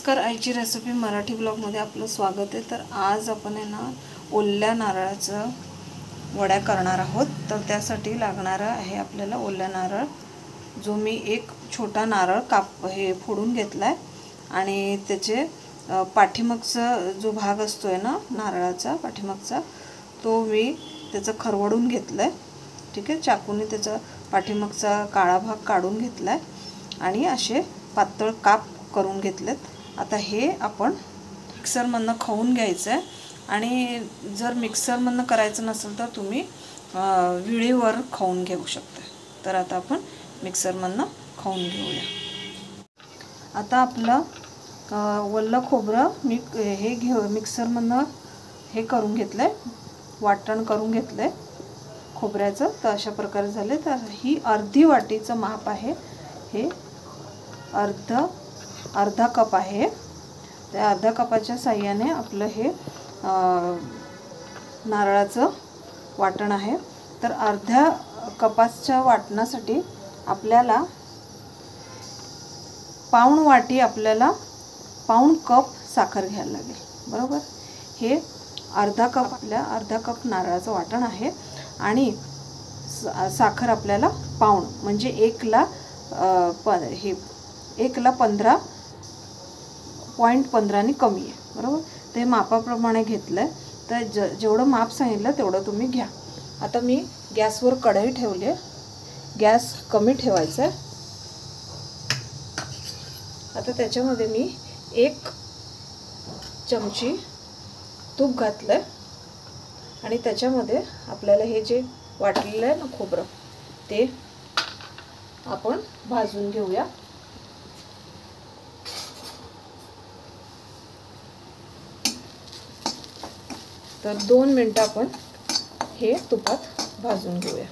नमस्कार, आईची रेसिपी मराठी ब्लॉगमध्ये आपलं स्वागत आहे। तर आज आपण आहे ना ओल्या नारळाचं वड्या करणार आहोत। तर त्यासाठी लागणार आहे आपल्याला ओल्या नारळ, जो मी एक छोटा नारळ फोडून घेतलाय आणि त्याचे पाठीमागचा जो भाग असतोय ना नारळाचा पाठीमागचा, तो मी त्याचं खरवडून घेतलाय। ठीक आहे, चाकूने त्याचा पाठीमागचा काळा भाग काढून घेतलाय आणि असे पातळ काप करून घेतलेत। आता हे आपण मिक्सरमधनं खाऊन घ्यायचं आहे आणि जर मिक्सरमधनं करायचं नसेल तर तुम्ही विळीवर खाऊन घेऊ शकता। तर आता आपण मिक्सरमधनं खाऊन घेऊया। आता आपलं वल्ल खोबरं मी मिक्सरमधनं हे करून घेतलंय, वाटण करून घेतलंय खोबऱ्याचं। तर अशा प्रकारे झाले। तर ही अर्धी वाटीचं माप आहे, हे अर्धा कप आहे। त्या अर्धा कपाच्या साहाय्याने आपलं हे नारळाचं वाटण आहे। तर अर्ध्या कपाच्या वाटणासाठी आपल्याला पाऊण कप साखर घ्यायला लागेल, बरोबर। हे अर्धा कप नारळाचं वाटण आहे आणि साखर आपल्याला पाऊण, म्हणजे 1ला 15.15 ने कमी आहे, बरोबर। ते मापाप्रमाणे घेतलंय। तर जेवढं माप सांगितलं तेवढं तुम्ही घ्या। आता मी गॅसवर कढई ठेवली आहे, गॅस कमी ठेवायचा आहे। आता त्याच्यामध्ये मी 1 चमची तूप घातलंय आणि त्याच्यामध्ये आपल्याला हे जे वाटलेलं आहे ना खोबरं, ते आपण भाजून घेऊया। तर 2 मिनिटं आपण हे तुपात भाजून घेऊया।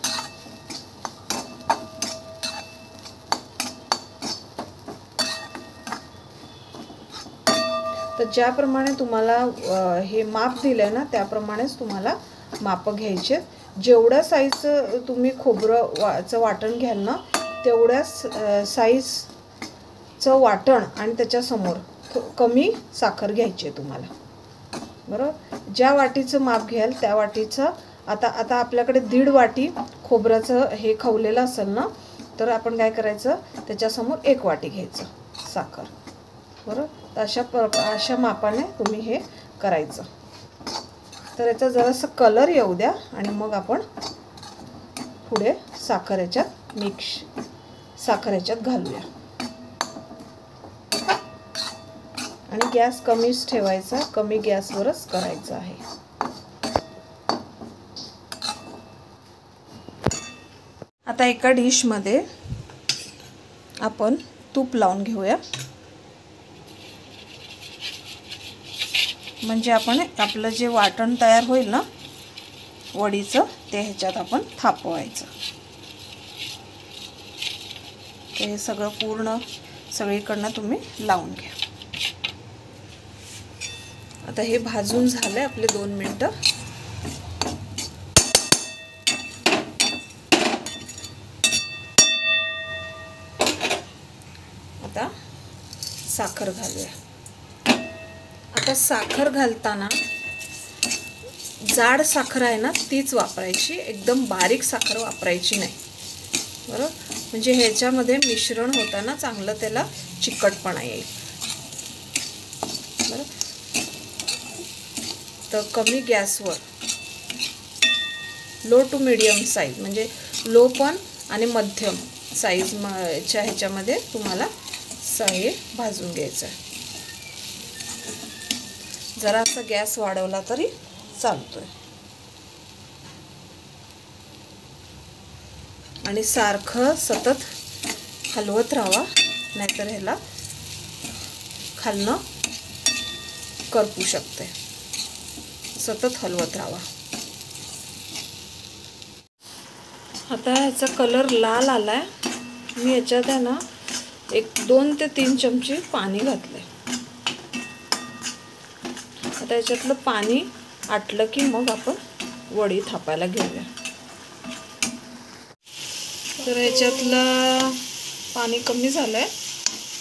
तर ज्याप्रमाणे तुम्हाला हे माप दिलंय ना त्याप्रमाणेच तुम्हाला माप घ्यायचे। जेवढ्या साईजचं तुम्ही खोबरंचं वाटण घ्याल ना तेवढ्याच साईजचं वाटण आणि त्याच्यासमोर कमी साखर घ्यायची आहे तुम्हाला, बरोबर। ज्या वाटीचं माप घ्याल त्या वाटीचं आता आपल्याकडे 1.5 वाटी खोबऱ्याचं हे खवलेलं असेल ना, तर आपण काय करायचं, त्याच्यासमोर 1 वाटी घ्यायचं साखर, बरोबर। तर अशा मापाने तुम्ही हे करायचं। तर याचा जरासा कलर येऊ द्या आणि मग आपण पुढे साखर याच्यात घालूया आणि गॅस कमीच ठेवायचा, कमी गॅसवरच करायचं आहे। आता एका डिशमध्ये आपण तूप लावून घेऊया, म्हणजे आपलं जे वाटण तयार होईल ना वडीचं, ते ह्याच्यात आपण थापवायचं। ते सगळं पूर्ण सगळीकडनं तुम्ही लावून घ्या। आता हे भाजून झालंय आपले 2 मिनिटं। आता साखर घालूया। आता साखर घालताना जाड साखर आहे ना तीच वापरायची, एकदम बारीक साखर वापरायची नाही, बरोबर। म्हणजे ह्याच्यामध्ये मिश्रण होताना चांगलं त्याला चिकटपणा येईल, बरोबर। तर कमी गॅसवर लो टू मीडियम साईज, म्हणजे लो पण आणि मध्यम साईजच्या ह्याच्यामध्ये तुम्हाला हे भाजून घ्यायचं आहे। जरासा गॅस वाढवला तरी चालतोय आणि सारखं सतत हलवत राहावा, नाहीतर ह्याला खालनं करपू शकते। सतत हलवत राहावा। आता ह्याचा कलर लाल आलाय। मी याच्यात आहे ना 2 ते 3 चमचे पाणी घातले। आता याच्यातलं पाणी आटलं की मग आपण वडी थापायला घेऊया। तर याच्यातलं पाणी कमी झालंय,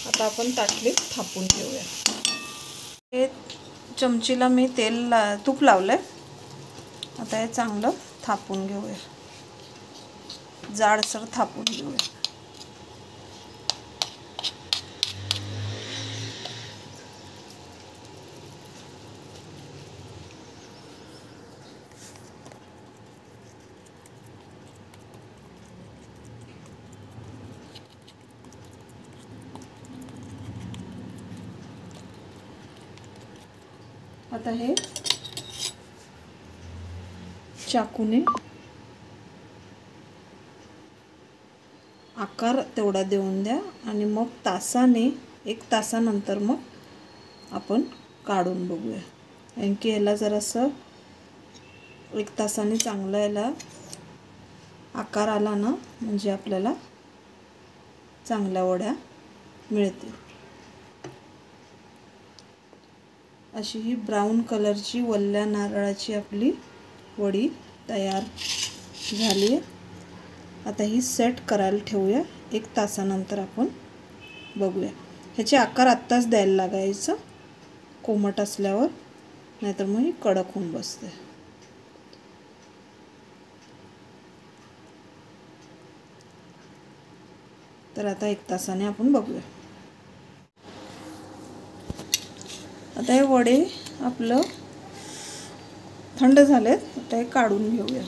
आता आपण ताटलीत थापून घेऊया। हे चमचीला मी तूप लावलंय. आता हे चांगलं थापून घेऊया, जाडसर थापून घेऊया. आता हे चाकूने आकार तेवढा देऊन द्या आणि मग एक तासानंतर मग आपण काढून बघूया. आणखी याला जरासं 1 तासाने चांगला याला आकार आला ना, म्हणजे आपल्याला चांगल्या वड्या मिळतील. अशी ही ब्राऊन कलरची ओल्या नारळाची आपली वडी तयार झाली आहे. आता ही सेट करायला ठेवूया. 1 तासानंतर आपण बघूया. ह्याचे आकार आत्ताच द्यायला लागायचं कोमट असल्यावर, नाहीतर मग ही कडक होऊन बसते. तर आता 1 तासाने आपण बघूया. आता हे वडे आपलं थंड झालेत. आता हे काढून घेऊया.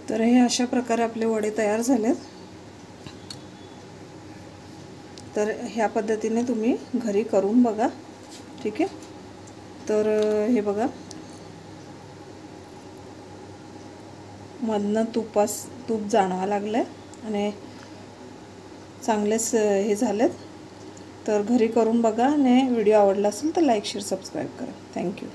तर हे अशा प्रकारे आपले वडे तयार झालेत. तर ह्या पद्धतीने तुम्ही घरी करून बघा. ठीक आहे. तर हे बघा, मधनं तूप जाणवा लागलंय आणि चांगलेच हे झालेत. तर घरी करून बघा आणि व्हिडिओ आवडला असेल तर लाईक शेअर सबस्क्राईब करा. थँक्यू.